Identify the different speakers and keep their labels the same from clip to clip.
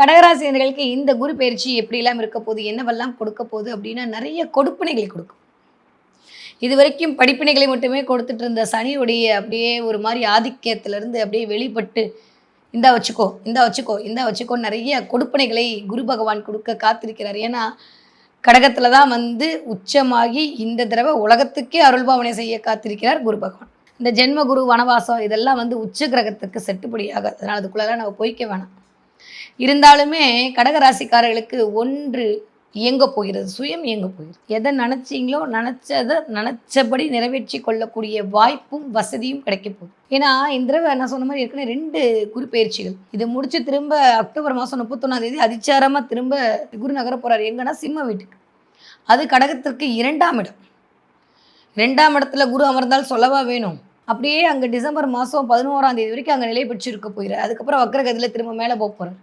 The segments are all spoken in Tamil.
Speaker 1: கடகராசினர்களுக்கு இந்த குரு பயிற்சி எப்படிலாம் இருக்க போகுது, என்னவெல்லாம் கொடுக்க போகுது அப்படின்னா நிறைய கொடுப்பினைகளை கொடுக்கும். இதுவரைக்கும் படிப்பினைகளை மட்டுமே கொடுத்துட்டு இருந்த சனியுடைய அப்படியே ஒரு மாதிரி ஆதிக்கத்திலிருந்து அப்படியே வெளிப்பட்டு இந்தா வச்சுக்கோ, இந்தா வச்சுக்கோ, இந்தா வச்சுக்கோ நிறைய கொடுப்பனைகளை குரு பகவான் கொடுக்க காத்திருக்கிறார். ஏன்னா கடகத்தில் தான் வந்து உச்சமாகி இந்த தடவை உலகத்துக்கே அருள்பாவனை செய்ய காத்திருக்கிறார் குரு பகவான். இந்த ஜென்ம குரு வனவாசம் இதெல்லாம் வந்து உச்ச கிரகத்துக்கு செட்டுப்படியாகாது. அதனால் அதுக்குள்ளெல்லாம் நம்ம போய்க்க வேணாம். இருந்தாலுமே கடகராசிக்காரர்களுக்கு ஒன்று இயங்க போகிறது, சுயம் இயங்க போகிறது. எதை நினச்சிங்களோ நினச்சதை நினச்சபடி நிறைவேற்றி கொள்ளக்கூடிய வாய்ப்பும் வசதியும் கிடைக்க போகுது. ஏன்னா இந்த தடவை நான் சொன்ன மாதிரி ஏற்கனவே 2 குரு பயிற்சிகள் இது முடிச்சு திரும்ப அக்டோபர் மாதம் 31ஆம் அதிச்சாரமாக திரும்ப குரு நகர போகிறார். எங்கன்னா சிம்ம வீட்டுக்கு. அது கடகத்திற்கு 2ஆம் இடம். 2ஆம் இடத்துல குரு அமர்ந்தால் சொல்லவா வேணும். அப்படியே அங்கே டிசம்பர் மாதம் 11ஆம் வரைக்கும் அங்கே நிலை பெற்று இருக்க போகிறார். அதுக்கப்புறம் வக்ரகதியில் திரும்ப மேலே போக போகிறார்.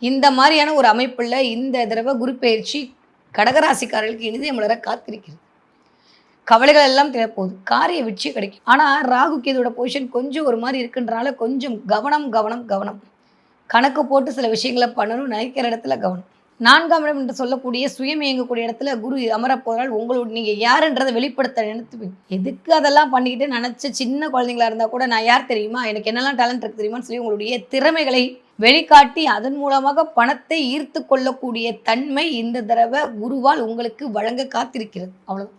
Speaker 1: இந்த மாதிரியான ஒரு அமைப்பில் இந்த தடவை குரு பயிற்சி கடகராசிக்காரர்களுக்கு இனிதே மலர காத்திருக்கிறது. கவலைகள் எல்லாம் தேவைப்போகுது, காரிய வெற்றி கிடைக்கும். ஆனால் ராகு கேதுவோட பொசிஷன் கொஞ்சம் ஒரு மாதிரி இருக்குன்றனால கொஞ்சம் கவனம் கவனம் கவனம். கணக்கு போட்டு சில விஷயங்களை பண்ணணும், நினைக்கிற இடத்துல கவனம். 4ஆம் இடம் என்று சொல்லக்கூடிய சுயம் இயங்கக்கூடிய இடத்துல குரு அமரப்போதால் உங்களோட நீங்கள் யாருன்றதை வெளிப்படுத்த நினைத்துப்பீங்க. எதுக்கு அதெல்லாம் பண்ணிக்கிட்டு நினச்ச சின்ன குழந்தைங்களா இருந்தால் கூட நான் யார் தெரியுமா, எனக்கு என்னெல்லாம் டேலண்ட் இருக்குது தெரியுமான்னு சொல்லி உங்களுடைய திறமைகளை வெளிக்காட்டி அதன் மூலமாக பணத்தை ஈர்த்து கொள்ளக்கூடிய தன்மை இந்த தடவை குருவால் உங்களுக்கு வழங்க காத்திருக்கிறது. அவ்வளோ.